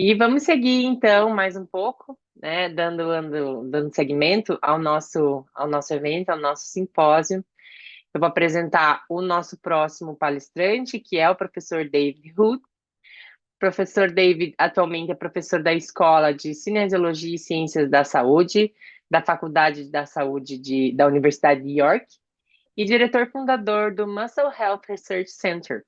E vamos seguir então mais um pouco, né, dando seguimento ao nosso evento, ao nosso simpósio. Eu vou apresentar o nosso próximo palestrante, que é o professor David Hood. O professor David atualmente é professor da Escola de Cinesiologia e Ciências da Saúde, da Faculdade da Saúde da Universidade de York, e diretor fundador do Muscle Health Research Center.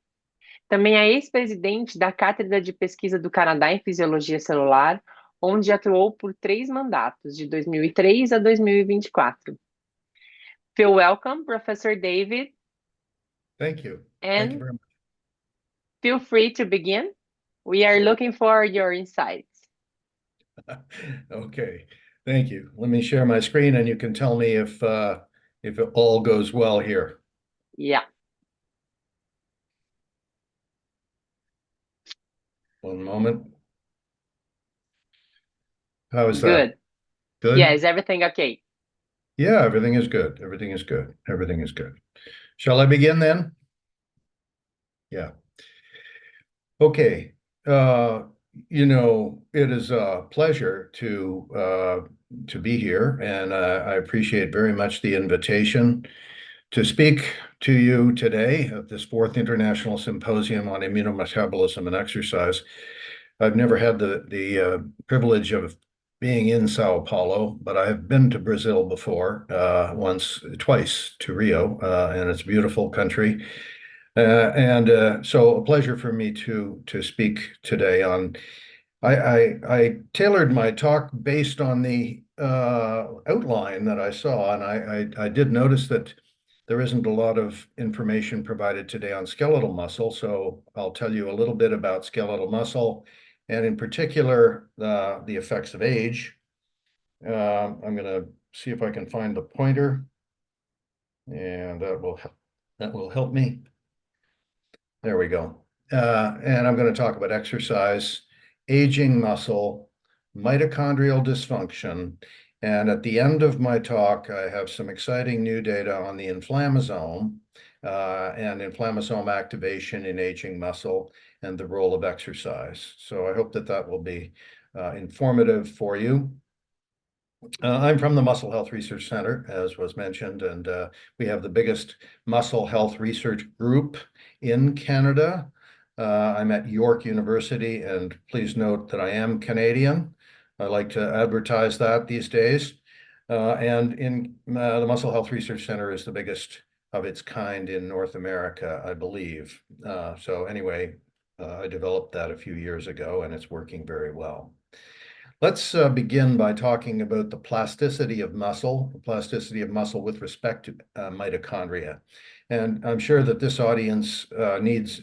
Também é ex-presidente da Cátedra de Pesquisa do Canadá em Fisiologia Celular, onde atuou por 3 mandatos, de 2003 a 2024. Feel welcome, Professor David, Thank you. Thank you and very feel free to begin. We are much. looking for your insights. Okay, thank you. Let me share my screen and you can tell me if it all goes well here. Yeah, One moment. How is that? good. Yeah, Good? is everything okay? Yeah, everything is good. Everything is good. Everything is good. Shall I begin then? Yeah. Okay. Uh, it is a pleasure to be here, and I appreciate very much the invitation to speak to you today at this fourth International Symposium on Immunometabolism and Exercise. I've never had the privilege of being in Sao Paulo, but I have been to Brazil before, twice to Rio, and it's a beautiful country. So a pleasure for me to speak today on. I tailored my talk based on the outline that I saw, and I did notice that there isn't a lot of information provided today on skeletal muscle, so I'll tell you a little bit about skeletal muscle, and in particular, the effects of age. I'm going to see if I can find the pointer, and that will help me. There we go. And I'm going to talk about exercise, aging muscle, mitochondrial dysfunction, and at the end of my talk, I have some exciting new data on the inflammasome and inflammasome activation in aging muscle and the role of exercise. So I hope that that will be informative for you. I'm from the Muscle Health Research Center, as was mentioned, and we have the biggest muscle health research group in Canada. I'm at York University, and please note that I am Canadian. I like to advertise that these days. And in the Muscle Health Research Center is the biggest of its kind in North America, I believe. So anyway, I developed that a few years ago, and it's working very well. Let's begin by talking about the plasticity of muscle with respect to mitochondria. And I'm sure that this audience needs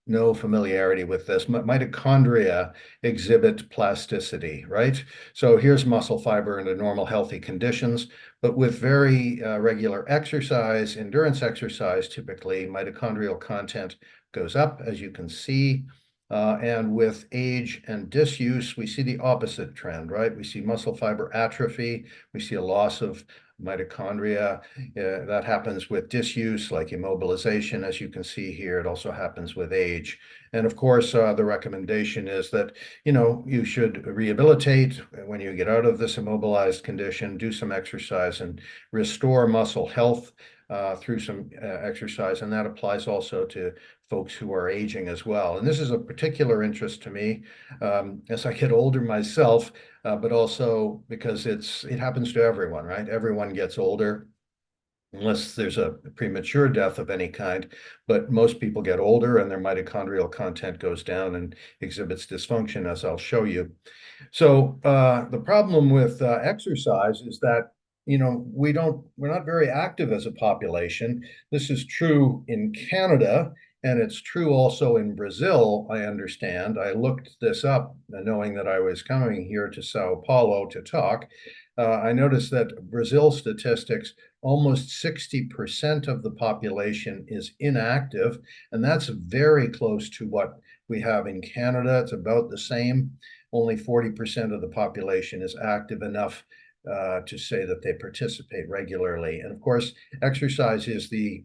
no familiarity with this. Mitochondria exhibit plasticity, right? So here's muscle fiber under normal healthy conditions, but with very regular exercise, endurance exercise, typically mitochondrial content goes up, as you can see. And with age and disuse, we see the opposite trend, right? We see muscle fiber atrophy. We see a loss of mitochondria. That happens with disuse, like immobilization, as you can see here. It also happens with age. And of course, the recommendation is that, you should rehabilitate when you get out of this immobilized condition, do some exercise and restore muscle health through some exercise. And that applies also to folks who are aging as well. And this is a particular interest to me as I get older myself, but also because it happens to everyone, right? Everyone gets older, unless there's a premature death of any kind, but most people get older and their mitochondrial content goes down and exhibits dysfunction, as I'll show you. So the problem with exercise is that we're not very active as a population. This is true in Canada, and it's true also in Brazil, I understand. I looked this up knowing that I was coming here to Sao Paulo to talk. I noticed that Brazil statistics, almost 60% of the population is inactive, and that's very close to what we have in Canada. It's about the same. Only 40% of the population is active enough to say that they participate regularly. And of course, exercise is the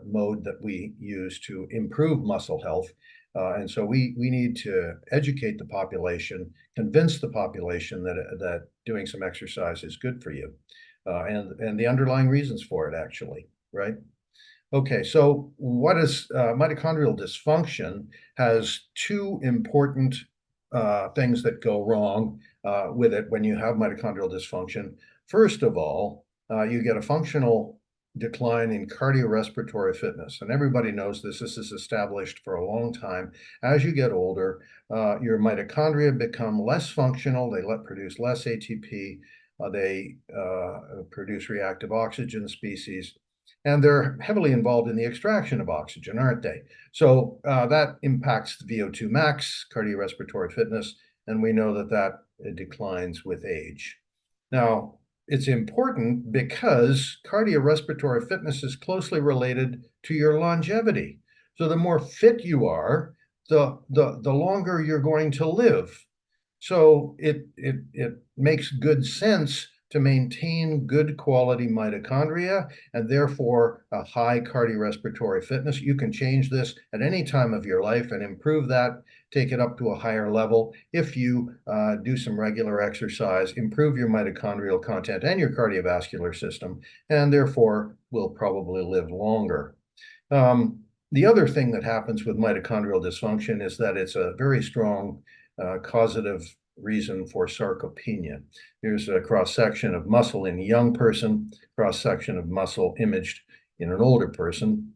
mode that we use to improve muscle health And so we need to educate the population, convince the population that doing some exercise is good for you, and the underlying reasons for it, actually, right? Okay, so what is mitochondrial dysfunction has two important things that go wrong with it when you have mitochondrial dysfunction. First of all, you get a functional decline in cardiorespiratory fitness. And everybody knows this. This is established for a long time. As you get older, your mitochondria become less functional. They produce less ATP. They produce reactive oxygen species. And they're heavily involved in the extraction of oxygen, aren't they? So that impacts the VO2 max, cardiorespiratory fitness, and we know that that declines with age. Now, it's important because cardiorespiratory fitness is closely related to your longevity. So the more fit you are, the longer you're going to live. So it makes good sense to maintain good quality mitochondria and therefore a high cardiorespiratory fitness. You can change this at any time of your life and improve that, take it up to a higher level if you do some regular exercise, improve your mitochondrial content and your cardiovascular system, and therefore will probably live longer. The other thing that happens with mitochondrial dysfunction is that it's a very strong causative reason for sarcopenia. Here's a cross-section of muscle in a young person, cross-section of muscle imaged in an older person.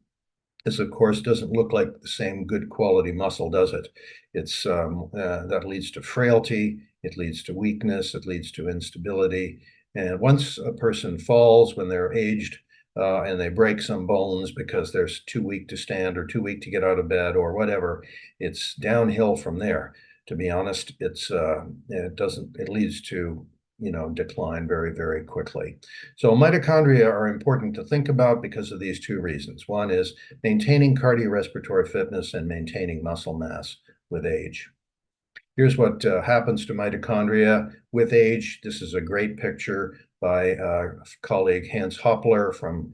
This, of course, doesn't look like the same good quality muscle, does it? It's that leads to frailty, it leads to weakness, it leads to instability. And once a person falls when they're aged, and they break some bones because they're too weak to stand or too weak to get out of bed or whatever, it's downhill from there. To be honest, it leads to decline very, very quickly. So mitochondria are important to think about because of these two reasons. One is maintaining cardiorespiratory fitness and maintaining muscle mass with age. Here's what happens to mitochondria with age. This is a great picture by colleague Hans Hoppler from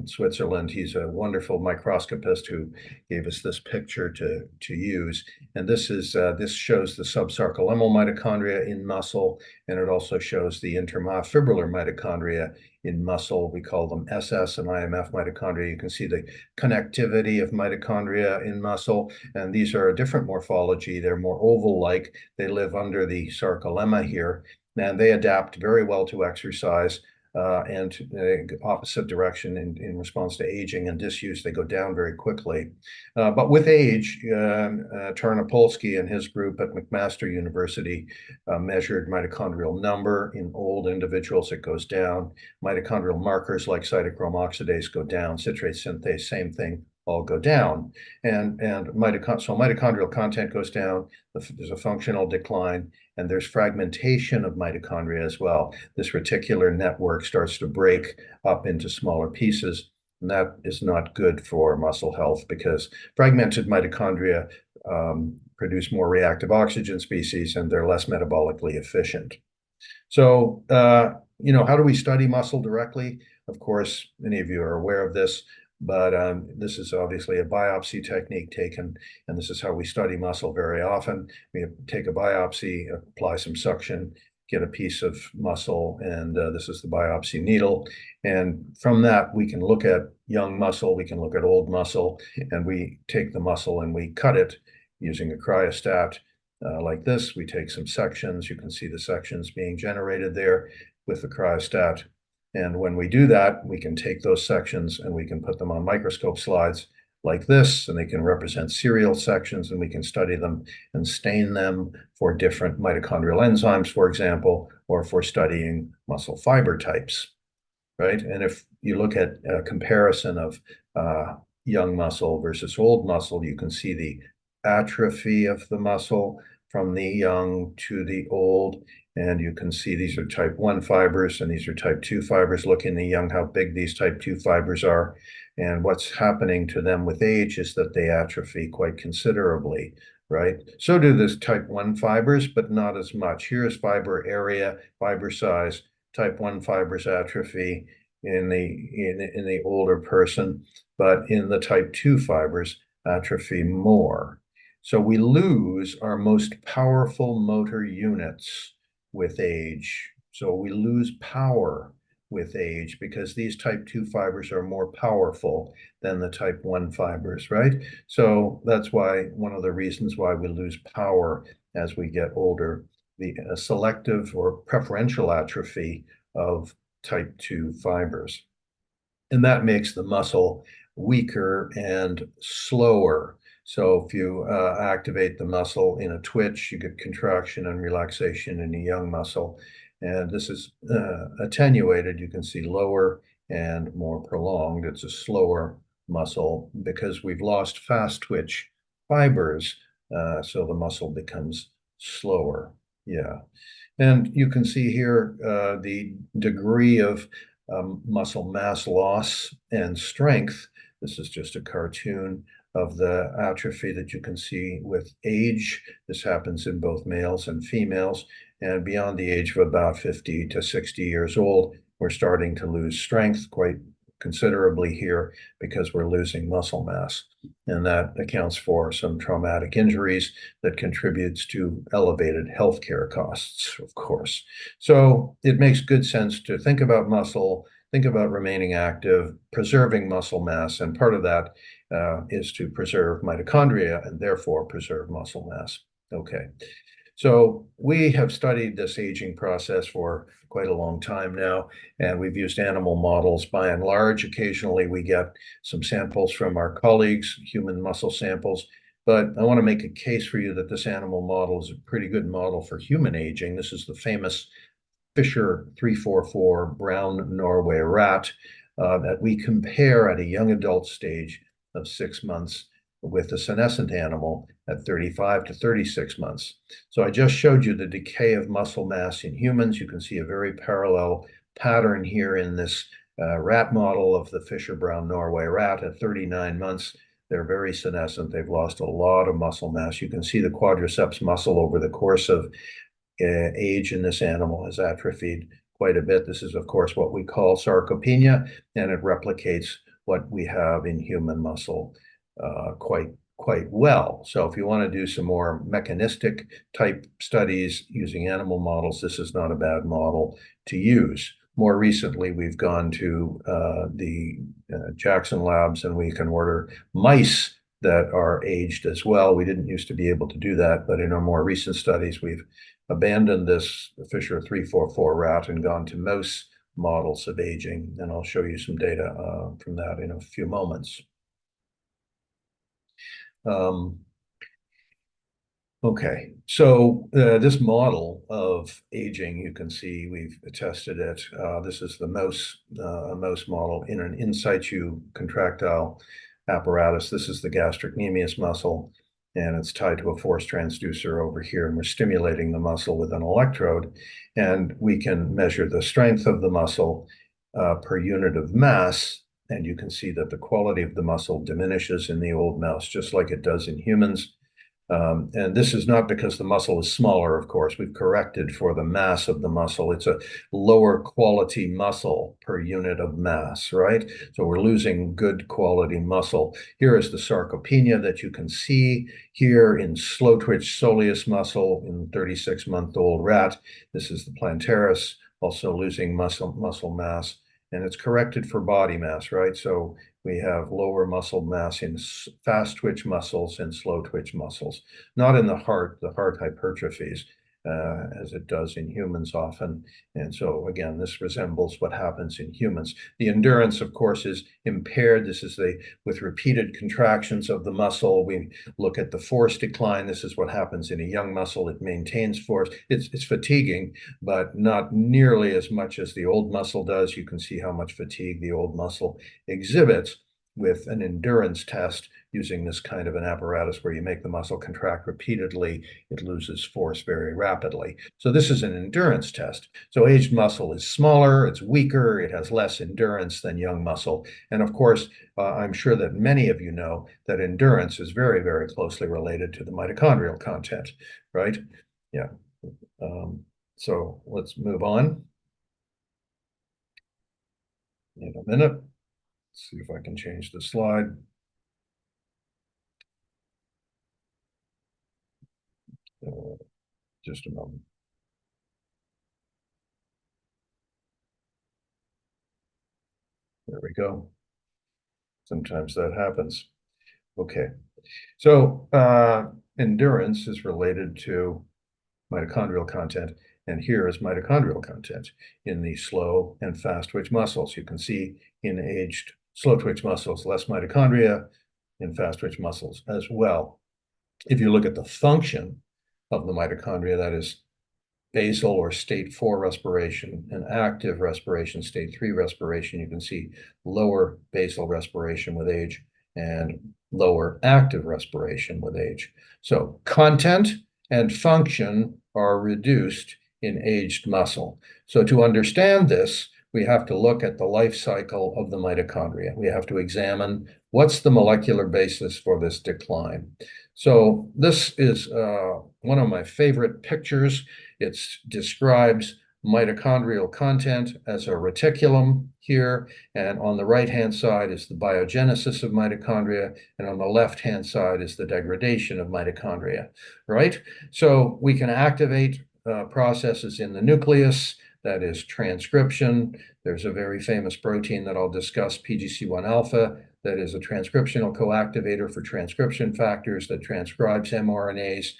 Switzerland. He's a wonderful microscopist who gave us this picture to use. And this shows the subsarcolemmal mitochondria in muscle, and it also shows the intermyofibrillar mitochondria in muscle. We call them SS and IMF mitochondria. You can see the connectivity of mitochondria in muscle, and these are a different morphology. They're more oval-like. They live under the sarcolemma here, and they adapt very well to exercise and the opposite direction in response to aging and disuse. They go down very quickly. But with age, Tarnopolsky and his group at McMaster University measured mitochondrial number in old individuals. It goes down. Mitochondrial markers like cytochrome oxidase go down. Citrate synthase, same thing, all go down. And so mitochondrial content goes down. There's a functional decline, and there's fragmentation of mitochondria as well. This reticular network starts to break up into smaller pieces, and that is not good for muscle health because fragmented mitochondria produce more reactive oxygen species, and they're less metabolically efficient. So, how do we study muscle directly? Of course, many of you are aware of this, but this is obviously a biopsy technique taken, and this is how we study muscle very often. We take a biopsy, apply some suction, get a piece of muscle, and this is the biopsy needle. And from that, we can look at young muscle, we can look at old muscle, and we take the muscle and we cut it using a cryostat like this. We take some sections. You can see the sections being generated there with the cryostat. And when we do that, we can take those sections and we can put them on microscope slides like this, and they can represent serial sections, and we can study them and stain them for different mitochondrial enzymes, for example, or for studying muscle fiber types, right? And if you look at a comparison of young muscle versus old muscle, you can see the atrophy of the muscle from the young to the old. And you can see these are type 1 fibers and these are type 2 fibers. Look in the young how big these type 2 fibers are. And what's happening to them with age is that they atrophy quite considerably, right? So do this type 1 fibers, but not as much. Here's fiber area, fiber size. Type 1 fibers atrophy in the older person, but in the type 2 fibers atrophy more. So we lose our most powerful motor units with age. So we lose power with age because these type 2 fibers are more powerful than the type 1 fibers, right? So that's why one of the reasons why we lose power as we get older, the selective or preferential atrophy of type 2 fibers. And that makes the muscle weaker and slower. So if you activate the muscle in a twitch, you get contraction and relaxation in a young muscle. And this is attenuated. You can see lower and more prolonged. It's a slower muscle because we've lost fast twitch fibers. So the muscle becomes slower. Yeah. And you can see here the degree of muscle mass loss and strength. This is just a cartoon of the atrophy that you can see with age. This happens in both males and females. And beyond the age of about 50 to 60 years old, we're starting to lose strength quite considerably here because we're losing muscle mass. And that accounts for some traumatic injuries that contributes to elevated healthcare costs, of course. So it makes good sense to think about muscle, think about remaining active, preserving muscle mass, and part of that is to preserve mitochondria and therefore preserve muscle mass. Okay. So we have studied this aging process for quite a long time now, and we've used animal models by and large. Occasionally we get some samples from our colleagues, human muscle samples, but I want to make a case for you that this animal model is a pretty good model for human aging. This is the famous Fisher 344 brown Norway rat that we compare at a young adult stage of 6 months with a senescent animal at 35 to 36 months. So I just showed you the decay of muscle mass in humans. You can see a very parallel pattern here in this rat model of the Fisher brown Norway rat at 39 months. They're very senescent. They've lost a lot of muscle mass. You can see the quadriceps muscle over the course of age in this animal has atrophied quite a bit. This is, of course, what we call sarcopenia, and it replicates what we have in human muscle quite well. So if you want to do some more mechanistic type studies using animal models, this is not a bad model to use. More recently, we've gone to the Jackson Labs, and we can order mice that are aged as well. We didn't used to be able to do that, but in our more recent studies, we've abandoned this Fisher 344 rat and gone to mouse models of aging. And I'll show you some data from that in a few moments. Okay, so this model of aging, you can see we've tested it. This is the mouse model in an in situ contractile apparatus. This is the gastrocnemius muscle, and it's tied to a force transducer over here, and we're stimulating the muscle with an electrode, and we can measure the strength of the muscle per unit of mass, and you can see that the quality of the muscle diminishes in the old mouse, just like it does in humans. And this is not because the muscle is smaller, of course. We've corrected for the mass of the muscle. It's a lower quality muscle per unit of mass, right? So we're losing good quality muscle. Here is the sarcopenia that you can see here in slow twitch soleus muscle in 36-month-old rat. This is the plantaris, also losing muscle mass. And it's corrected for body mass, right? So we have lower muscle mass in fast twitch muscles and slow twitch muscles, not in the heart hypertrophies as it does in humans often. And so again, this resembles what happens in humans. The endurance, of course, is impaired. This is with repeated contractions of the muscle. We look at the force decline. This is what happens in a young muscle. It maintains force. It's fatiguing, but not nearly as much as the old muscle does. You can see how much fatigue the old muscle exhibits with an endurance test using this kind of an apparatus where you make the muscle contract repeatedly, it loses force very rapidly. So this is an endurance test. So aged muscle is smaller, it's weaker, it has less endurance than young muscle. And of course, I'm sure that many of you know that endurance is very, very closely related to the mitochondrial content, right? Yeah. So let's move on in a minute. Let's see if I can change the slide. Just a moment. There we go. Sometimes that happens. Okay. So endurance is related to mitochondrial content, and here is mitochondrial content in the slow and fast twitch muscles. You can see in aged slow twitch muscles, less mitochondria, in fast twitch muscles as well. If you look at the function of the mitochondria, that is basal or state 4 respiration and active respiration, state 3 respiration, you can see lower basal respiration with age and lower active respiration with age. So content and function are reduced in aged muscle. So to understand this, we have to look at the life cycle of the mitochondria. We have to examine what's the molecular basis for this decline. So this is one of my favorite pictures. It describes mitochondrial content as a reticulum here, and on the right-hand side is the biogenesis of mitochondria, and on the left-hand side is the degradation of mitochondria, right? So we can activate processes in the nucleus, that is transcription. There's a very famous protein that I'll discuss, PGC1 alpha, that is a transcriptional coactivator for transcription factors that transcribes mRNAs,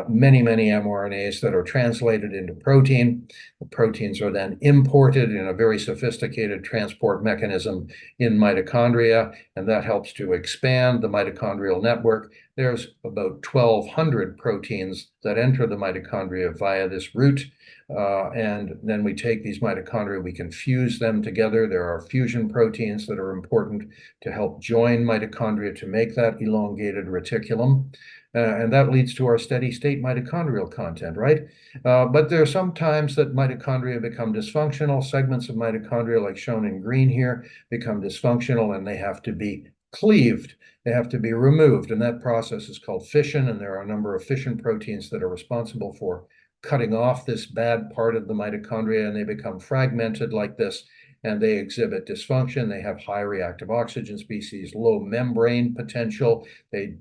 many mRNAs that are translated into protein. The proteins are then imported in a very sophisticated transport mechanism in mitochondria, and that helps to expand the mitochondrial network. There's about 1,200 proteins that enter the mitochondria via this route. And then we take these mitochondria, we can fuse them together. There are fusion proteins that are important to help join mitochondria to make that elongated reticulum. And that leads to our steady state mitochondrial content, right? But there are some times that mitochondria become dysfunctional. Segments of mitochondria, like shown in green here, become dysfunctional, and they have to be cleaved. They have to be removed, and that process is called fission, and there are a number of fission proteins that are responsible for cutting off this bad part of the mitochondria, and they become fragmented like this, and they exhibit dysfunction. They have high reactive oxygen species, low membrane potential. They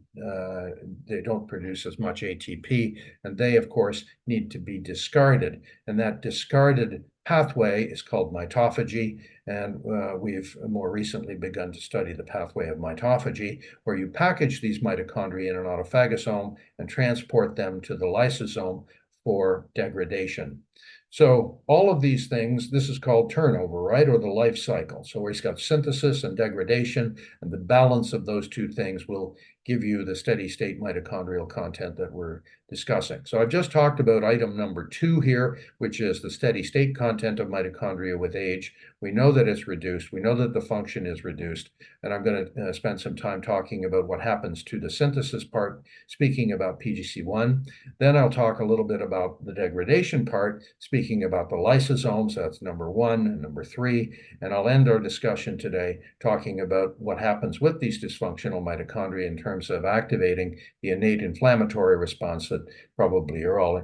don't produce as much ATP, and they, of course, need to be discarded. And that discarded pathway is called mitophagy, and we've more recently begun to study the pathway of mitophagy, where you package these mitochondria in an autophagosome and transport them to the lysosome for degradation. So all of these things, this is called turnover, right? Or the life cycle. So we've got synthesis and degradation, and the balance of those two things will give you the steady state mitochondrial content that we're discussing. So I've just talked about item number 2 here, which is the steady state content of mitochondria with age. We know that it's reduced. We know that the function is reduced. And I'm going to spend some time talking about what happens to the synthesis part, speaking about PGC1. Then I'll talk a little bit about the degradation part, speaking about the lysosomes. That's number 1 and number 3. And I'll end our discussion today talking about what happens with these dysfunctional mitochondria in terms of activating the innate inflammatory response that probably you're all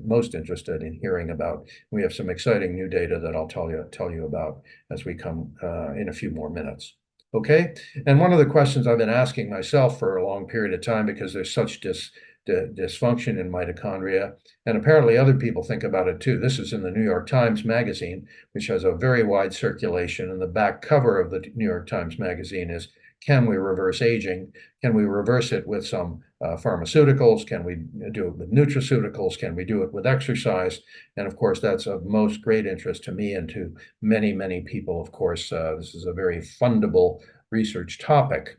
most interested in hearing about. We have some exciting new data that I'll tell you about as we come in a few more minutes. Okay, and one of the questions I've been asking myself for a long period of time, because there's such dysfunction in mitochondria, and apparently other people think about it too. This is in the New York Times Magazine, which has a very wide circulation, and the back cover of the New York Times Magazine is, can we reverse aging? Can we reverse it with some pharmaceuticals? Can we do it with nutraceuticals? Can we do it with exercise? And of course, that's of most great interest to me and to many, many people. Of course, this is a very fundable research topic.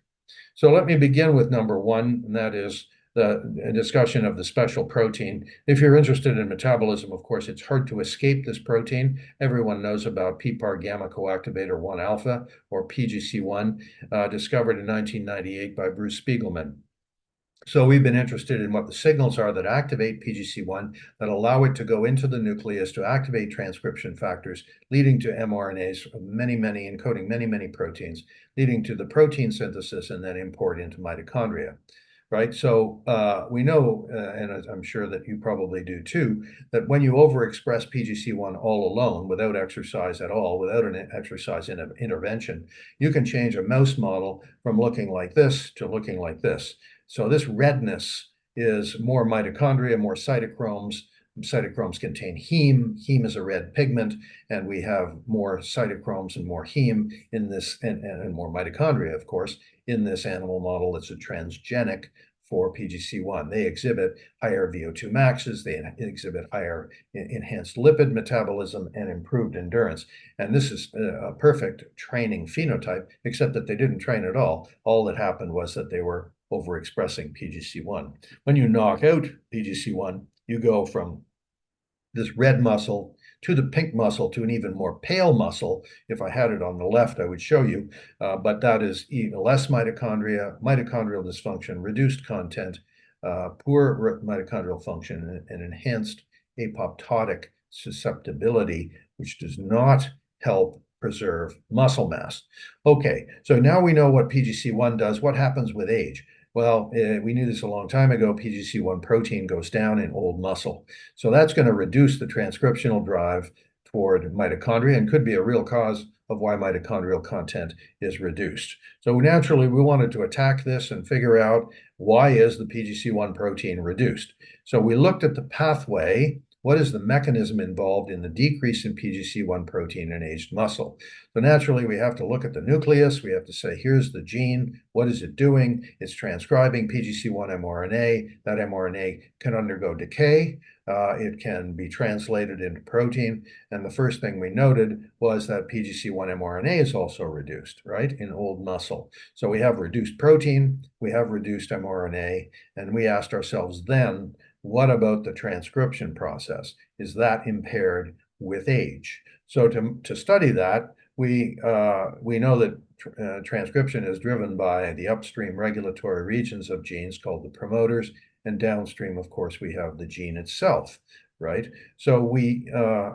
So let me begin with number 1, and that is the discussion of the special protein. If you're interested in metabolism, of course, it's hard to escape this protein. Everyone knows about PPAR gamma coactivator 1 alpha, or PGC1, discovered in 1998 by Bruce Spiegelman. So we've been interested in what the signals are that activate PGC1, that allow it to go into the nucleus to activate transcription factors, leading to mRNAs, encoding many proteins, leading to the protein synthesis and then import into mitochondria. Right, so we know, and I'm sure that you probably do too, that when you overexpress PGC1 all alone, without exercise at all, without an exercise intervention, you can change a mouse model from looking like this to looking like this. So this redness is more mitochondria, more cytochromes. Cytochromes contain heme. Heme is a red pigment, and we have more cytochromes and more heme in this, and more mitochondria, of course, in this animal model that's a transgenic for PGC1. They exhibit higher VO2 maxes, they exhibit higher enhanced lipid metabolism and improved endurance. And this is a perfect training phenotype, except that they didn't train at all. All that happened was that they were overexpressing PGC1. When you knock out PGC1, you go from this red muscle to the pink muscle to an even more pale muscle. If I had it on the left, I would show you, but that is even less mitochondria, mitochondrial dysfunction, reduced content, poor mitochondrial function, and enhanced apoptotic susceptibility, which does not help preserve muscle mass. Okay, so now we know what PGC1 does. What happens with age? Well, we knew this a long time ago. PGC1 protein goes down in old muscle. So that's going to reduce the transcriptional drive toward mitochondria and could be a real cause of why mitochondrial content is reduced. So naturally, we wanted to attack this and figure out why is the PGC1 protein reduced. So we looked at the pathway. What is the mechanism involved in the decrease in PGC1 protein in aged muscle? So naturally, we have to look at the nucleus. We have to say, here's the gene. What is it doing? It's transcribing PGC1 mRNA. That mRNA can undergo decay. It can be translated into protein. And the first thing we noted was that PGC1 mRNA is also reduced, right, in old muscle. So we have reduced protein, we have reduced mRNA, and we asked ourselves then, what about the transcription process? Is that impaired with age? So to study that, we know that transcription is driven by the upstream regulatory regions of genes called the promoters, and downstream, of course, we have the gene itself, right? So we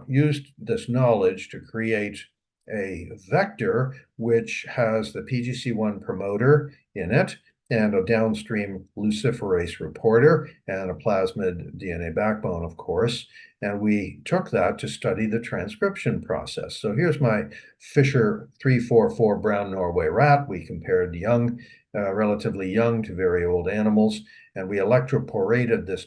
used this knowledge to create a vector which has the PGC1 promoter in it, and a downstream luciferase reporter, and a plasmid DNA backbone, of course. And we took that to study the transcription process. So here's my Fisher 344 brown Norway rat. We compared young, relatively young to very old animals, and we electroporated this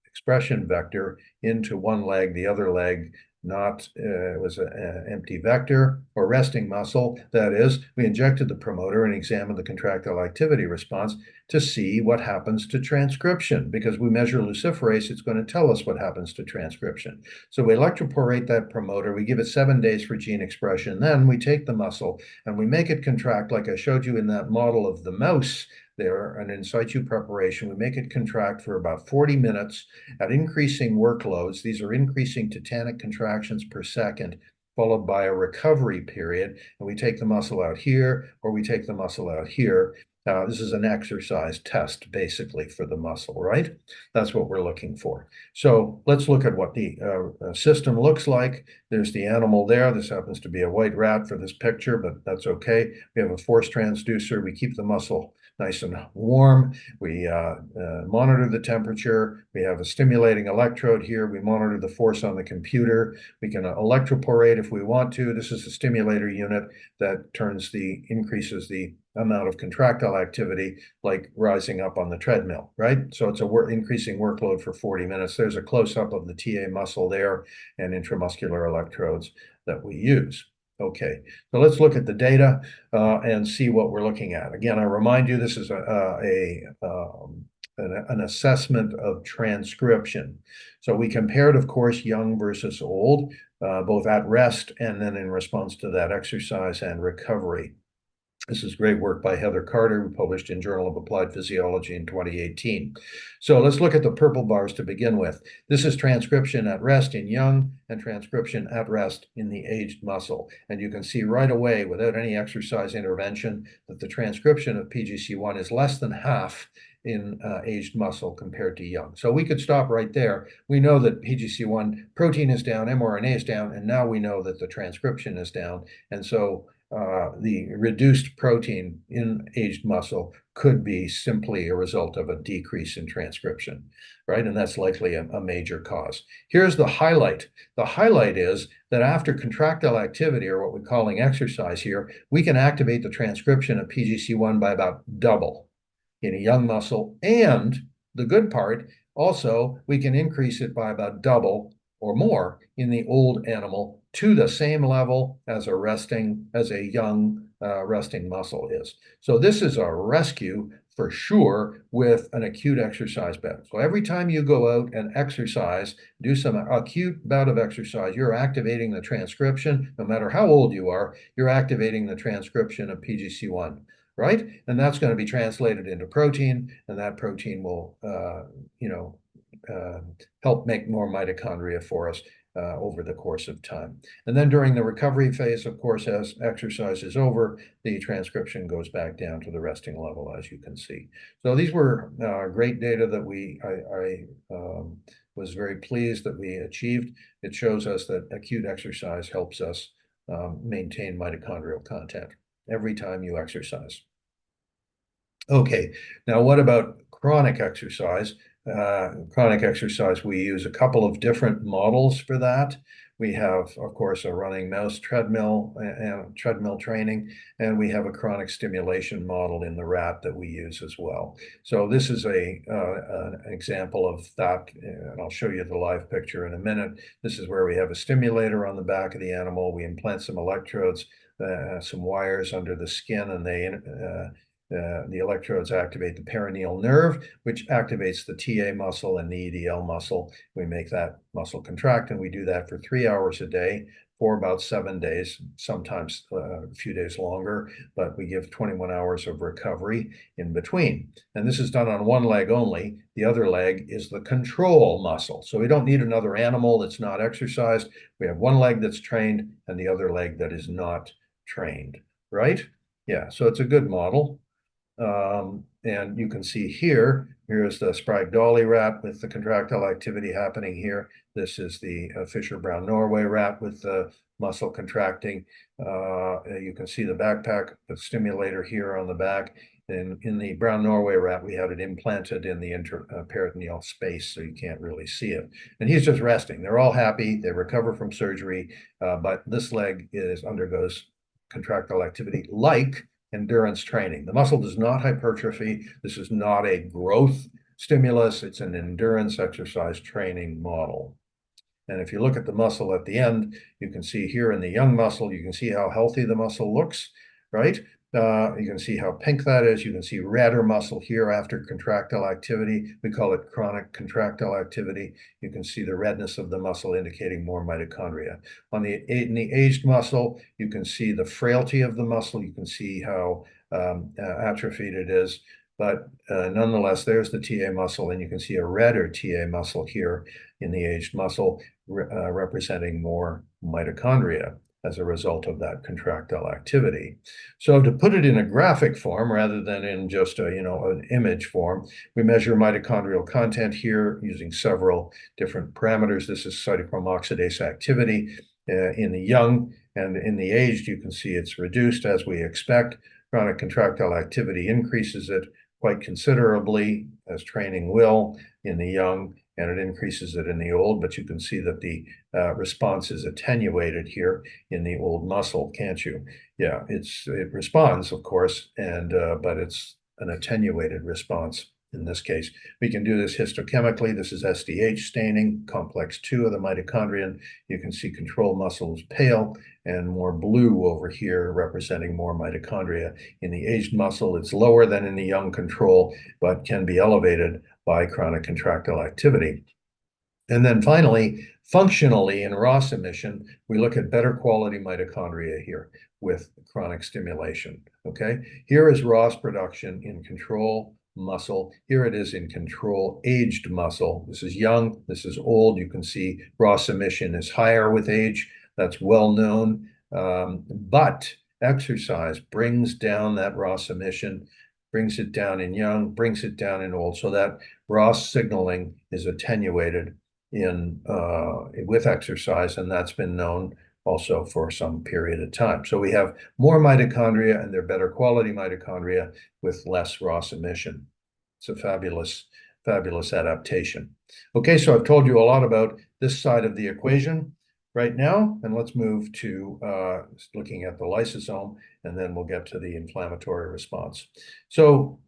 expression vector into one leg, the other leg it was an empty vector or resting muscle. That is, we injected the promoter and examined the contractile activity response to see what happens to transcription. Because we measure luciferase, it's going to tell us what happens to transcription. So we electroporate that promoter, we give it 7 days for gene expression, then we take the muscle and we make it contract like I showed you in that model of the mouse there, an in situ preparation. We make it contract for about 40 minutes at increasing workloads. These are increasing tetanic contractions per second, followed by a recovery period. And we take the muscle out here, or we take the muscle out here. This is an exercise test, basically, for the muscle, right? That's what we're looking for. So let's look at what the system looks like. There's the animal there. This happens to be a white rat for this picture, but that's okay. We have a force transducer. We keep the muscle nice and warm. We monitor the temperature. We have a stimulating electrode here. We monitor the force on the computer. We can electroporate if we want to. This is a stimulator unit that increases the amount of contractile activity, like rising up on the treadmill, right? So it's increasing workload for 40 minutes. There's a close-up of the TA muscle there and intramuscular electrodes that we use. Okay, so let's look at the data and see what we're looking at. Again, I remind you, this is an assessment of transcription. So we compared, of course, young versus old, both at rest and then in response to that exercise and recovery. This is great work by Heather Carter, who published in Journal of Applied Physiology in 2018. So let's look at the purple bars to begin with. This is transcription at rest in young and transcription at rest in the aged muscle. And you can see right away, without any exercise intervention, that the transcription of PGC1 is less than half in aged muscle compared to young. So we could stop right there. We know that PGC1 protein is down, mRNA is down, and now we know that the transcription is down. And so the reduced protein in aged muscle could be simply a result of a decrease in transcription, right? And that's likely a major cause. Here's the highlight. The highlight is that after contractile activity, or what we're calling exercise here, we can activate the transcription of PGC1 by about double. in a young muscle. And the good part, also, we can increase it by about double or more in the old animal to the same level as a young resting muscle is. So this is a rescue for sure with an acute exercise bout. So every time you go out and exercise, do some acute bout of exercise, you're activating the transcription. No matter how old you are, you're activating the transcription of PGC1, right? And that's going to be translated into protein, and that protein will, help make more mitochondria for us over the course of time. And then during the recovery phase, of course, as exercise is over, the transcription goes back down to the resting level, as you can see. So these were great data that I was very pleased that we achieved. It shows us that acute exercise helps us maintain mitochondrial content every time you exercise. Okay, now what about chronic exercise? Chronic exercise, we use a couple of different models for that. We have, of course, a running mouse treadmill and treadmill training, and we have a chronic stimulation model in the rat that we use as well. So this is an example of that, and I'll show you the live picture in a minute. This is where we have a stimulator on the back of the animal. We implant some electrodes, some wires under the skin, and the electrodes activate the perineal nerve, which activates the TA muscle and the EDL muscle. We make that muscle contract, and we do that for 3 hours a day for about 7 days, sometimes a few days longer, but we give 21 hours of recovery in between. And this is done on one leg only. The other leg is the control muscle. So we don't need another animal that's not exercised. We have one leg that's trained and the other leg that is not trained, right? Yeah, so it's a good model. And you can see here's the Sprague-Dawley rat with the contractile activity happening here. This is the Fisher-Brown Norway rat with the muscle contracting. You can see the backpack, the stimulator here on the back. And in the Brown Norway rat, we had it implanted in the peritoneal space, so you can't really see it. And he's just resting. They're all happy. They recover from surgery, but this leg undergoes contractile activity like endurance training. The muscle does not hypertrophy. This is not a growth stimulus. It's an endurance exercise training model. And if you look at the muscle at the end, you can see here in the young muscle, you can see how healthy the muscle looks, right? You can see how pink that is. You can see redder muscle here after contractile activity. We call it chronic contractile activity. You can see the redness of the muscle indicating more mitochondria. In the aged muscle, you can see the frailty of the muscle. You can see how atrophied it is. But nonetheless, there's the TA muscle, and you can see a redder TA muscle here in the aged muscle, representing more mitochondria as a result of that contractile activity. So to put it in a graphic form rather than in just an image form, we measure mitochondrial content here using several different parameters. This is cytochrome oxidase activity in the young, and in the aged, you can see it's reduced as we expect. Chronic contractile activity increases it quite considerably, as training will in the young, and it increases it in the old, but you can see that the response is attenuated here in the old muscle, can't you? Yeah, it responds, of course, and but it's an attenuated response in this case. We can do this histochemically. This is SDH staining, complex 2 of the mitochondrion. You can see control muscle is pale and more blue over here, representing more mitochondria. In the aged muscle, it's lower than in the young control, but can be elevated by chronic contractile activity. And then finally, functionally in ROS emission, we look at better quality mitochondria here with chronic stimulation, okay? Here is ROS production in control muscle. Here it is in control aged muscle. This is young, this is old. You can see ROS emission is higher with age. That's well known, but exercise brings down that ROS emission, brings it down in young, brings it down in old, so that ROS signaling is attenuated with exercise, and that's been known also for some period of time. So we have more mitochondria, and they're better quality mitochondria with less ROS emission. It's a fabulous, fabulous adaptation. Okay, so I've told you a lot about this side of the equation right now, and let's move to looking at the lysosome, and then we'll get to the inflammatory response. So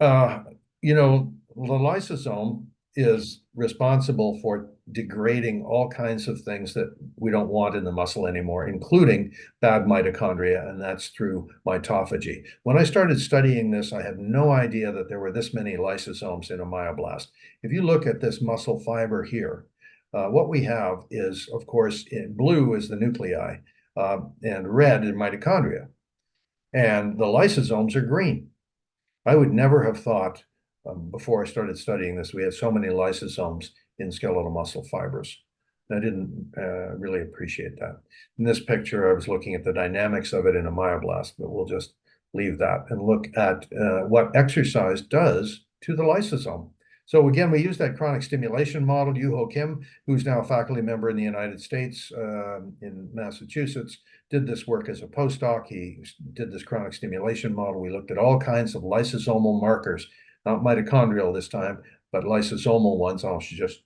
you know, the lysosome is responsible for degrading all kinds of things that we don't want in the muscle anymore, including bad mitochondria, and that's through mitophagy. When I started studying this, I had no idea that there were this many lysosomes in a myoblast. If you look at this muscle fiber here, what we have is, of course, in blue is the nuclei, and red is mitochondria, and the lysosomes are green. I would never have thought before I started studying this, we had so many lysosomes in skeletal muscle fibers. I didn't really appreciate that. In this picture, I was looking at the dynamics of it in a myoblast, but we'll just leave that and look at what exercise does to the lysosome. So again, we use that chronic stimulation model. Yoo-Ho Kim, who's now a faculty member in the United States in Massachusetts, did this work as a postdoc. He did this chronic stimulation model. We looked at all kinds of lysosomal markers, not mitochondrial this time, but lysosomal ones, also just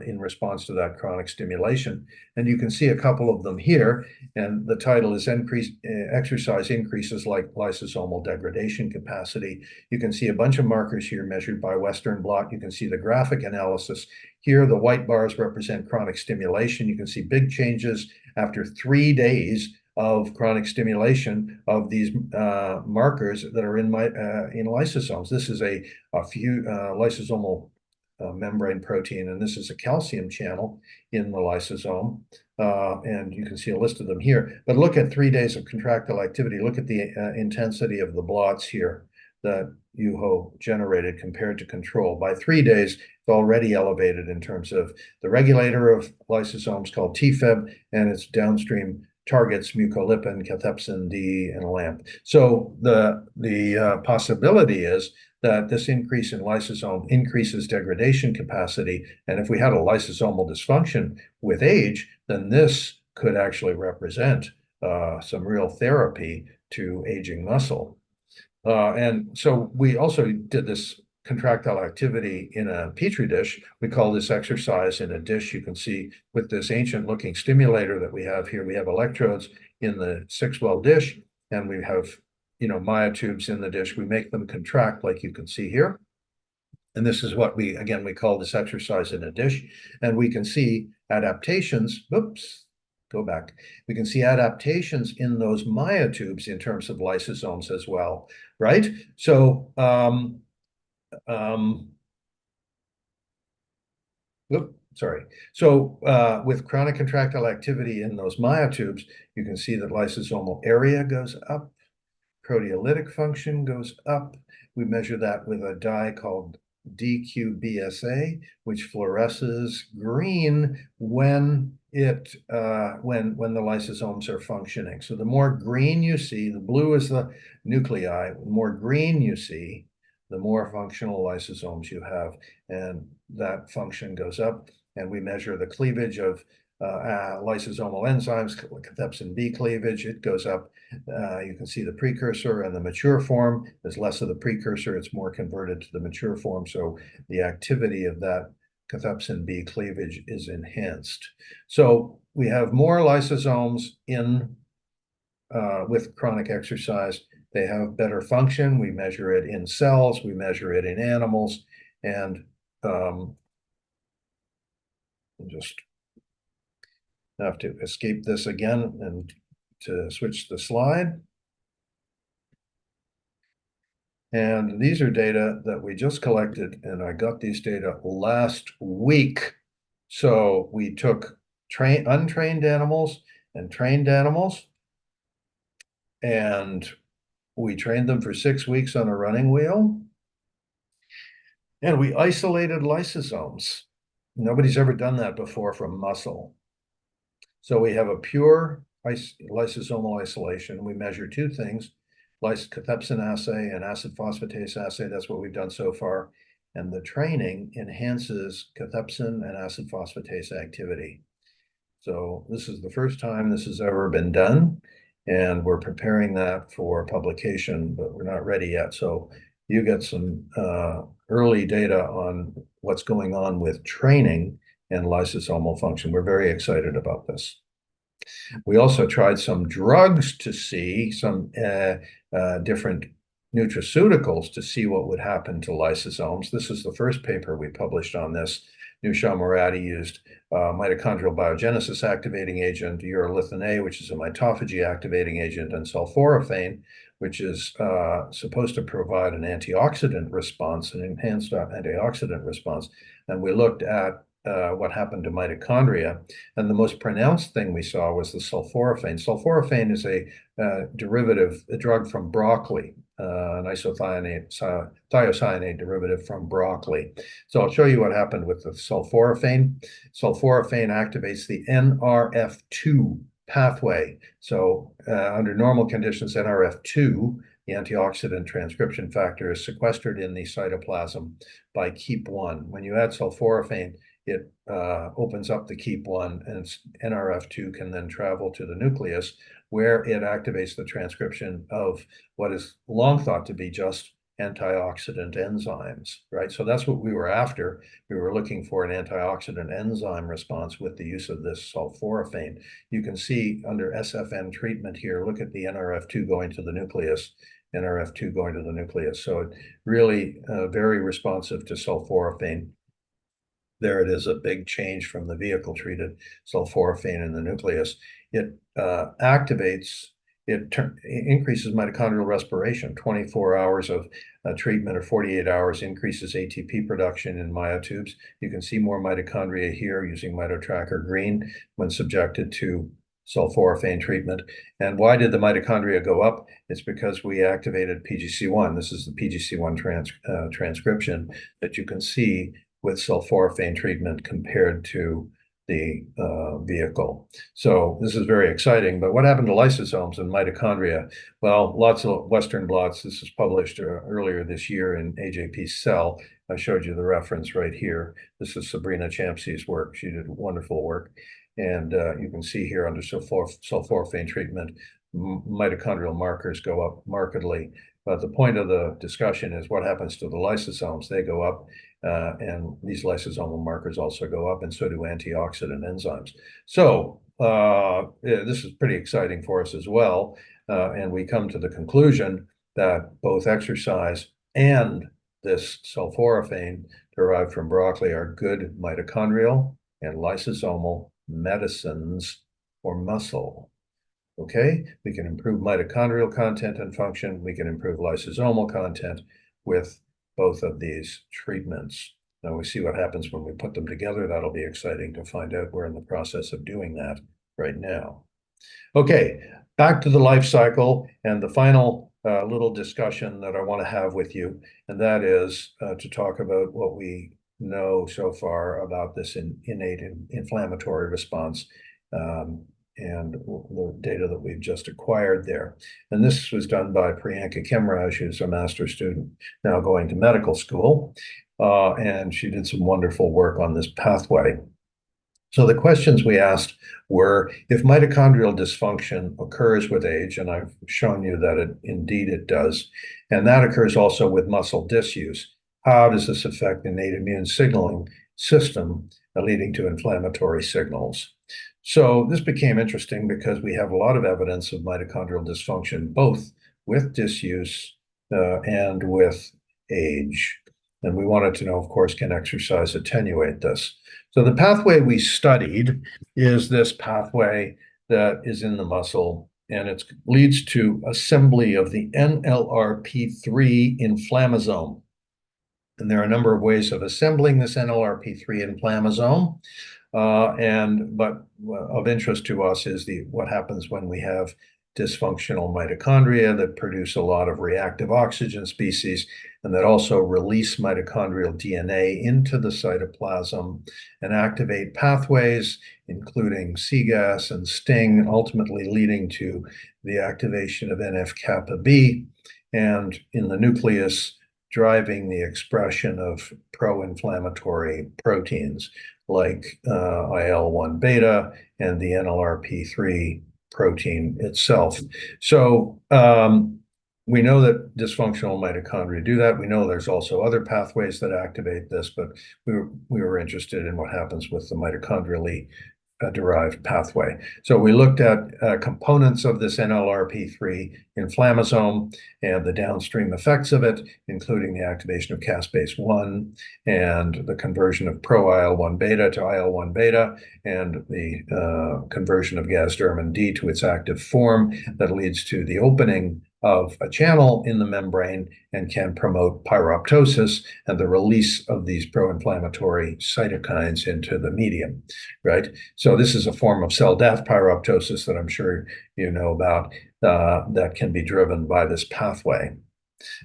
in response to that chronic stimulation. And you can see a couple of them here. And the title is Exercise Increases like Lysosomal Degradation Capacity. You can see a bunch of markers here measured by Western blot. You can see the graphic analysis. Here, the white bars represent chronic stimulation. You can see big changes after 3 days of chronic stimulation of these markers that are in lysosomes. This is a few lysosomal membrane protein, and this is a calcium channel in the lysosome. And you can see a list of them here. But look at 3 days of contractile activity. Look at the intensity of the blots here that Yoo-Ho generated compared to control. By 3 days, it's already elevated in terms of the regulator of lysosomes called TFEB and its downstream targets mucolipin, cathepsin D, and LAMP. So the possibility is that this increase in lysosome increases degradation capacity. And if we had a lysosomal dysfunction with age, then this could actually represent some real therapy to aging muscle. And so we also did this contractile activity in a petri dish. We call this exercise in a dish. You can see with this ancient looking stimulator that we have here, we have electrodes in the 6-well dish, and we have, myotubes in the dish. We make them contract like you can see here. And this is what we call this exercise in a dish. And we can see adaptations, go back. We can see adaptations in those myotubes in terms of lysosomes as well, right? So, sorry. So with chronic contractile activity in those myotubes, you can see that lysosomal area goes up, proteolytic function goes up. We measure that with a dye called DQBSA, which fluoresces green when when the lysosomes are functioning. So the more green you see, the blue is the nuclei, the more green you see, the more functional lysosomes you have, and that function goes up. And we measure the cleavage of lysosomal enzymes, cathepsin B cleavage, it goes up. You can see the precursor and the mature form. There's less of the precursor, it's more converted to the mature form. So the activity of that cathepsin B cleavage is enhanced. So we have more lysosomes in with chronic exercise. They have better function. We measure it in cells, we measure it in animals, and just have to escape this again and to switch the slide. And these are data that we just collected, and I got these data last week. So we took untrained animals and trained animals, and we trained them for 6 weeks on a running wheel, and we isolated lysosomes. Nobody's ever done that before from muscle. So we have a pure lysosomal isolation. We measure 2 things, cathepsin assay and acid phosphatase assay. That's what we've done so far. And the training enhances cathepsin and acid phosphatase activity. So this is the first time this has ever been done, and we're preparing that for publication, but we're not ready yet. So you get some early data on what's going on with training and lysosomal function. We're very excited about this. We also tried some drugs to see some different nutraceuticals to see what would happen to lysosomes. This is the first paper we published on this. Nusha Moradi used mitochondrial biogenesis activating agent, urolithin A, which is a mitophagy activating agent, and sulforaphane, which is supposed to provide an antioxidant response, an enhanced antioxidant response. And we looked at what happened to mitochondria. And the most pronounced thing we saw was the sulforaphane. Sulforaphane is a derivative, a drug from broccoli, an thiocyanate derivative from broccoli. So I'll show you what happened with the sulforaphane. Sulforaphane activates the NRF2 pathway. So under normal conditions, NRF2, the antioxidant transcription factor, is sequestered in the cytoplasm by KEAP1. When you add sulforaphane, it opens up the KEAP1, and NRF2 can then travel to the nucleus, where it activates the transcription of what is long thought to be just antioxidant enzymes, right? So that's what we were after. We were looking for an antioxidant enzyme response with the use of this sulforaphane. You can see under SFN treatment here, look at the NRF2 going to the nucleus, NRF2 going to the nucleus. So it really very responsive to sulforaphane. There it is, a big change from the vehicle-treated sulforaphane in the nucleus. It activates, it increases mitochondrial respiration. 24 hours of treatment or 48 hours increases ATP production in myotubes. You can see more mitochondria here using MitoTracker Green when subjected to sulforaphane treatment. And why did the mitochondria go up? It's because we activated PGC1. This is the PGC1 transcription that you can see with sulforaphane treatment compared to the vehicle. So this is very exciting. But what happened to lysosomes and mitochondria? Well, lots of Western blots. This was published earlier this year in AJP Cell. I showed you the reference right here. This is Sabrina Champsey's work. She did wonderful work. And you can see here under sulforaphane treatment, mitochondrial markers go up markedly. But the point of the discussion is what happens to the lysosomes. They go up, and these lysosomal markers also go up, and so do antioxidant enzymes. So this is pretty exciting for us as well. And we come to the conclusion that both exercise and this sulforaphane derived from broccoli are good mitochondrial and lysosomal medicines for muscle. Okay, we can improve mitochondrial content and function. We can improve lysosomal content with both of these treatments. Now we see what happens when we put them together. That'll be exciting to find out. We're in the process of doing that right now. Okay, back to the life cycle and the final little discussion that I want to have with you, and that is to talk about what we know so far about this innate inflammatory response and the data that we've just acquired there. And this was done by Priyanka Kimraj, who's a master's student now going to medical school, and she did some wonderful work on this pathway. So the questions we asked were, if mitochondrial dysfunction occurs with age, and I've shown you that indeed it does, and that occurs also with muscle disuse, how does this affect the innate immune signaling system, leading to inflammatory signals? So this became interesting because we have a lot of evidence of mitochondrial dysfunction, both with disuse and with age. And we wanted to know, of course, can exercise attenuate this? So the pathway we studied is this pathway that is in the muscle, and it leads to assembly of the NLRP3 inflammasome. And there are a number of ways of assembling this NLRP3 inflammasome. But of interest to us is what happens when we have dysfunctional mitochondria that produce a lot of reactive oxygen species and that also release mitochondrial DNA into the cytoplasm and activate pathways, including cGAS and STING, ultimately leading to the activation of NF-kappa B, and in the nucleus, driving the expression of pro-inflammatory proteins like IL-1 beta and the NLRP3 protein itself. So we know that dysfunctional mitochondria do that. We know there's also other pathways that activate this, but we were interested in what happens with the mitochondrially derived pathway. So we looked at components of this NLRP3 inflammasome and the downstream effects of it, including the activation of caspase-1 and the conversion of pro-IL-1 beta to IL-1 beta and the conversion of gasdermin D to its active form that leads to the opening of a channel in the membrane and can promote pyroptosis and the release of these pro-inflammatory cytokines into the medium, right? So this is a form of cell death, pyroptosis, that I'm sure you know about, that can be driven by this pathway.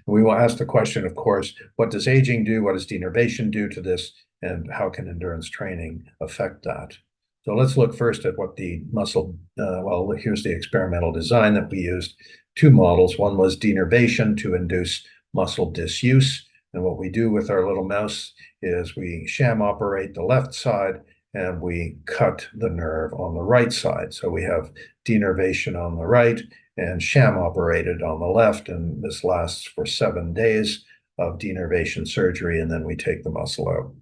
We will ask the question, of course, what does aging do? What does denervation do to this? And how can endurance training affect that? So let's look first at what the muscle, well, here's the experimental design that we used. Two models. One was denervation to induce muscle disuse. And what we do with our little mouse is we sham operate the left side and we cut the nerve on the right side. So we have denervation on the right and sham operated on the left. And this lasts for 7 days of denervation surgery, and then we take the muscle out.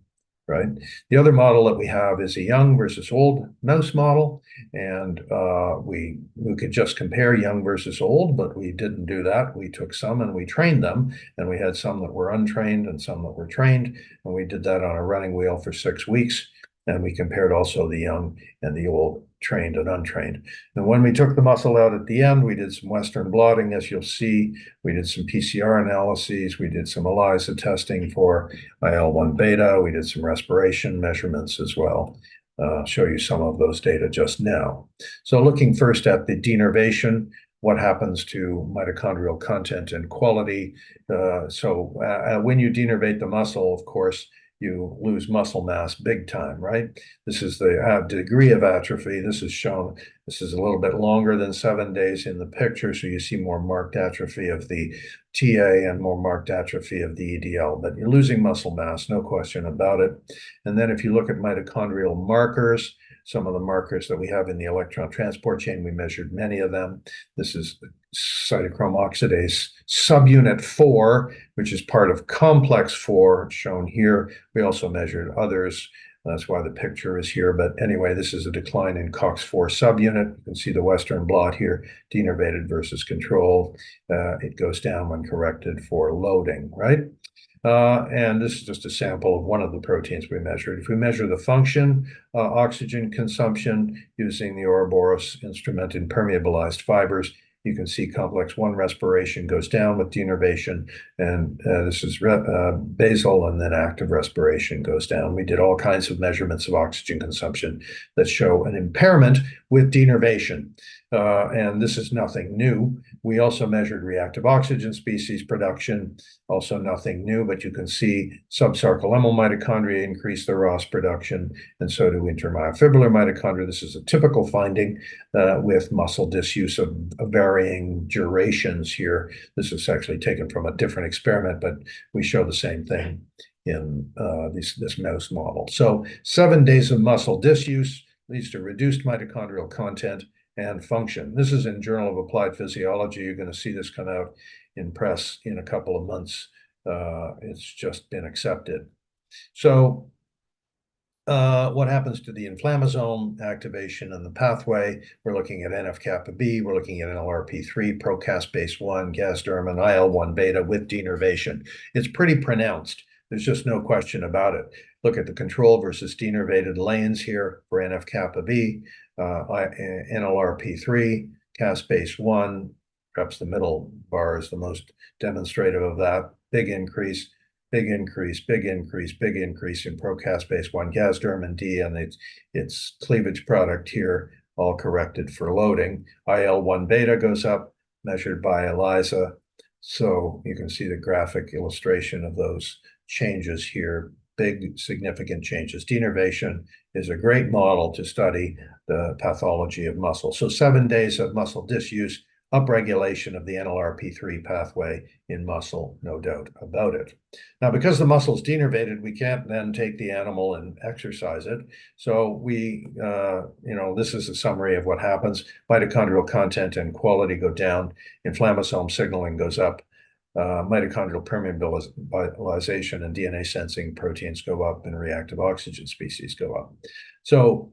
Right. The other model that we have is a young versus old mouse model, and we could just compare young versus old, but we didn't do that. We took some and we trained them, and we had some that were untrained and some that were trained, and we did that on a running wheel for 6 weeks, and we compared also the young and the old, trained and untrained. And when we took the muscle out at the end, we did some Western blotting, as you'll see. We did some PCR analyses. We did some ELISA testing for IL-1 beta. We did some respiration measurements as well. I'll show you some of those data just now. So looking first at the denervation, what happens to mitochondrial content and quality. When you denervate the muscle, of course, you lose muscle mass big time, right? This is the degree of atrophy. This is shown, this is a little bit longer than 7 days in the picture, so you see more marked atrophy of the TA and more marked atrophy of the EDL, but you're losing muscle mass, no question about it. And then if you look at mitochondrial markers, some of the markers that we have in the electron transport chain, we measured many of them. This is cytochrome oxidase subunit 4, which is part of complex 4, shown here. We also measured others. That's why the picture is here. But anyway, this is a decline in COX-4 subunit. You can see the Western blot here, denervated versus control. It goes down when corrected for loading, right? And this is just a sample of one of the proteins we measured. If we measure the function, oxygen consumption using the Ouroboros instrument in permeabilized fibers, you can see complex 1 respiration goes down with denervation, and this is basal, and then active respiration goes down. We did all kinds of measurements of oxygen consumption that show an impairment with denervation, and this is nothing new. We also measured reactive oxygen species production, also nothing new, but you can see subsarcolemmal mitochondria increase their ROS production, and so do intermyofibrillar mitochondria. This is a typical finding with muscle disuse of varying durations here. This is actually taken from a different experiment, but we show the same thing in this mouse model. So 7 days of muscle disuse leads to reduced mitochondrial content and function. This is in Journal of Applied Physiology. You're going to see this come out in press in a couple of months. It's just been accepted. So what happens to the inflammasome activation and the pathway? We're looking at NF-kappa B, we're looking at NLRP3, procaspase-1, gasdermin, IL-1 beta with denervation. It's pretty pronounced. There's just no question about it. Look at the control versus denervated lanes here for NF-kappa B, NLRP3, caspase-1, perhaps the middle bar is the most demonstrative of that. Big increase, big increase, big increase, big increase in procaspase-1, gasdermin D, and its cleavage product here, all corrected for loading. IL-1 beta goes up, measured by ELISA. So you can see the graphic illustration of those changes here, big significant changes. Denervation is a great model to study the pathology of muscle. So 7 days of muscle disuse, upregulation of the NLRP3 pathway in muscle, no doubt about it. Now, because the muscle is denervated, we can't then take the animal and exercise it. So this is a summary of what happens. Mitochondrial content and quality go down. Inflammasome signaling goes up. mitochondrial permeabilization and DNA sensing proteins go up and reactive oxygen species go up. So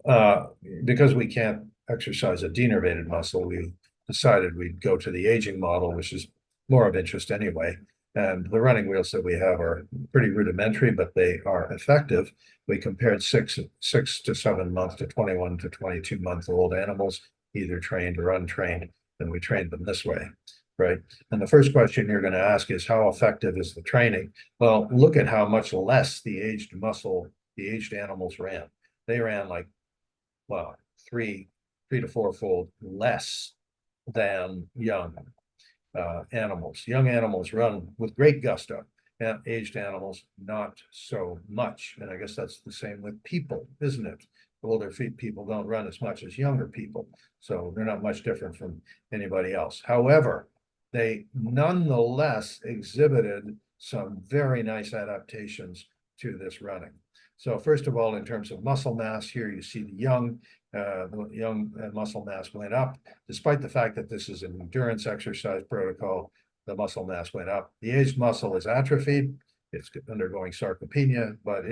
because we can't exercise a denervated muscle, we decided we'd go to the aging model, which is more of interest anyway. And the running wheels that we have are pretty rudimentary, but they are effective. We compared 6 to 7 month to 21 to 22-month-old animals, either trained or untrained, and we trained them this way, right? And the first question you're going to ask is, how effective is the training? Well, look at how much less the aged animals ran. They ran like, well, three to four-fold less than young animals. Young animals run with great gusto, and aged animals not so much. And I guess that's the same with people, isn't it? Older people don't run as much as younger people, so they're not much different from anybody else. However, they nonetheless exhibited some very nice adaptations to this running. So first of all, in terms of muscle mass, here you see the young muscle mass went up, despite the fact that this is an endurance exercise protocol. The muscle mass went up. The aged muscle is atrophied. It's undergoing sarcopenia, but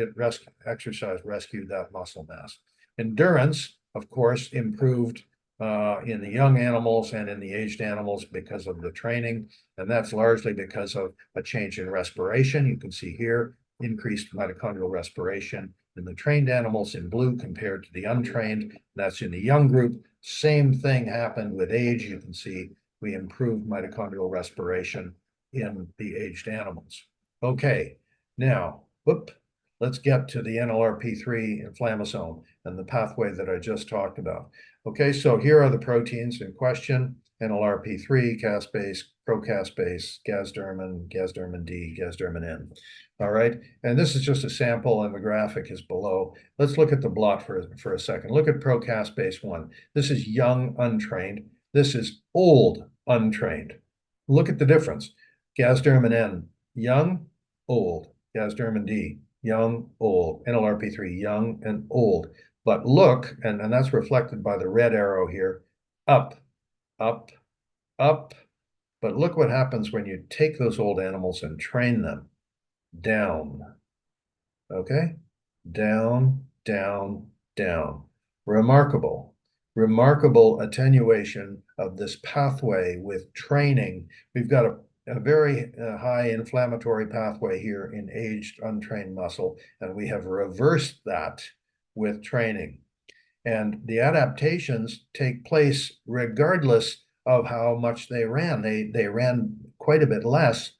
exercise rescued that muscle mass. Endurance, of course, improved in the young animals and in the aged animals because of the training, and that's largely because of a change in respiration. You can see here increased mitochondrial respiration in the trained animals in blue compared to the untrained. That's in the young group. Same thing happened with age. You can see we improved mitochondrial respiration in the aged animals. Okay, now, let's get to the NLRP3 inflammasome and the pathway that I just talked about. Okay, so here are the proteins in question: NLRP3, caspase, procaspase, gasdermin, gasdermin D, gasdermin N. All right, and this is just a sample, and the graphic is below. Let's look at the blot for a second. Look at procaspase 1. This is young, untrained. This is old, untrained. Look at the difference. Gasdermin N, young, old. Gasdermin D, young, old. NLRP3, young and old. But look, and that's reflected by the red arrow here, up, up, up. But look what happens when you take those old animals and train them. Down. Okay? Down, down, down. Remarkable. Remarkable attenuation of this pathway with training. We've got a very high inflammatory pathway here in aged, untrained muscle, and we have reversed that with training. And the adaptations take place regardless of how much they ran. They ran quite a bit less.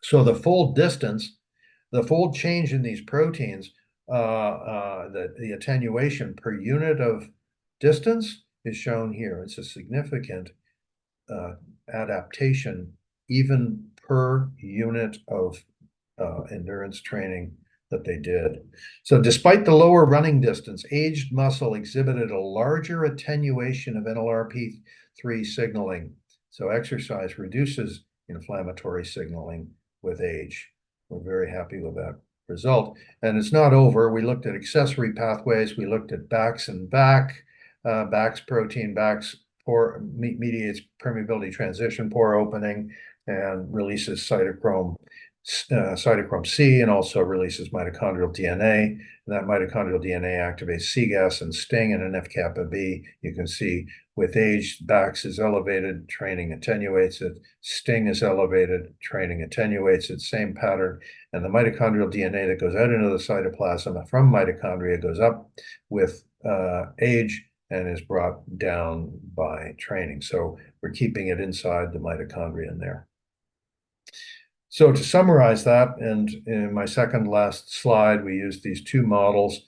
So the fold distance, the fold change in these proteins, the attenuation per unit of distance is shown here. It's a significant adaptation even per unit of endurance training that they did. So despite the lower running distance, aged muscle exhibited a larger attenuation of NLRP3 signaling. So exercise reduces inflammatory signaling with age. We're very happy with that result. And it's not over. We looked at accessory pathways. We looked at BAX and BAC. BAX protein, BAX mediates permeability transition pore opening and releases cytochrome C, and also releases mitochondrial DNA. And that mitochondrial DNA activates cGAS and STING and NF-kappa B. You can see with age, BAX is elevated, training attenuates it. STING is elevated, training attenuates it. Same pattern. And the mitochondrial DNA that goes out into the cytoplasm from mitochondria goes up with age and is brought down by training. So we're keeping it inside the mitochondria in there. So to summarize that, and in my second last slide, we used these two models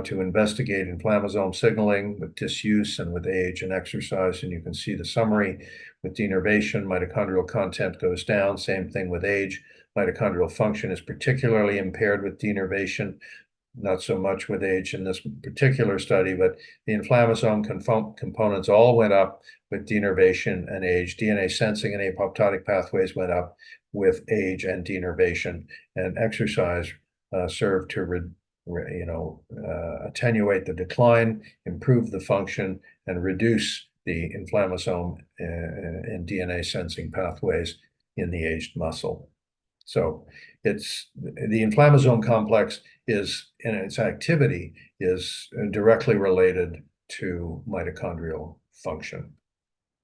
to investigate inflammasome signaling with disuse and with age and exercise. And you can see the summary with denervation, mitochondrial content goes down. Same thing with age. Mitochondrial function is particularly impaired with denervation, not so much with age in this particular study, but the inflammasome components all went up with denervation and age. DNA sensing and apoptotic pathways went up with age and denervation, and exercise served to attenuate the decline, improve the function, and reduce the inflammasome and DNA sensing pathways in the aged muscle. So it's the inflammasome complex is, in its activity, is directly related to mitochondrial function.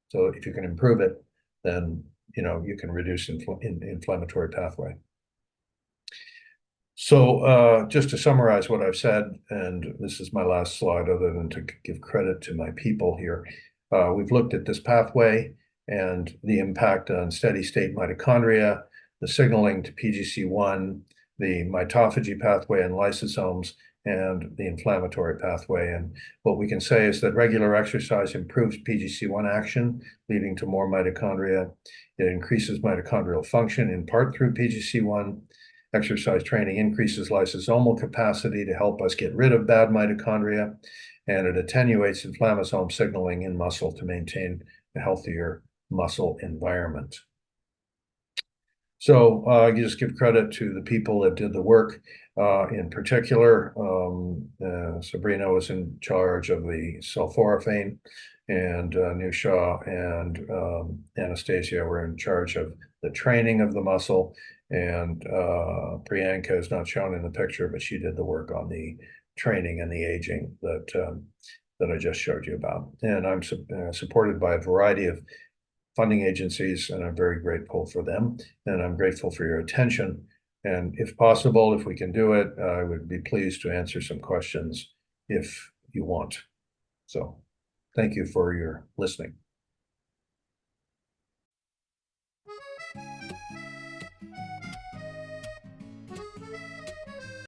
So if you can improve it, then you can reduce inflammatory pathway. So just to summarize what I've said, and this is my last slide other than to give credit to my people here, we've looked at this pathway and the impact on steady state mitochondria, the signaling to PGC1, the mitophagy pathway and lysosomes, and the inflammatory pathway. And what we can say is that regular exercise improves PGC1 action, leading to more mitochondria. It increases mitochondrial function in part through PGC1. Exercise training increases lysosomal capacity to help us get rid of bad mitochondria, and it attenuates inflammasome signaling in muscle to maintain a healthier muscle environment. So you just give credit to the people that did the work. In particular, Sabrina was in charge of the sulforaphane, and Nusha and Anastasia were in charge of the training of the muscle. And Priyanka is not shown in the picture, but she did the work on the training and the aging that I just showed you about. And I'm supported by a variety of funding agencies, and I'm very grateful for them. And I'm grateful for your attention. And if possible, if we can do it, I would be pleased to answer some questions if you want. So thank you for your listening.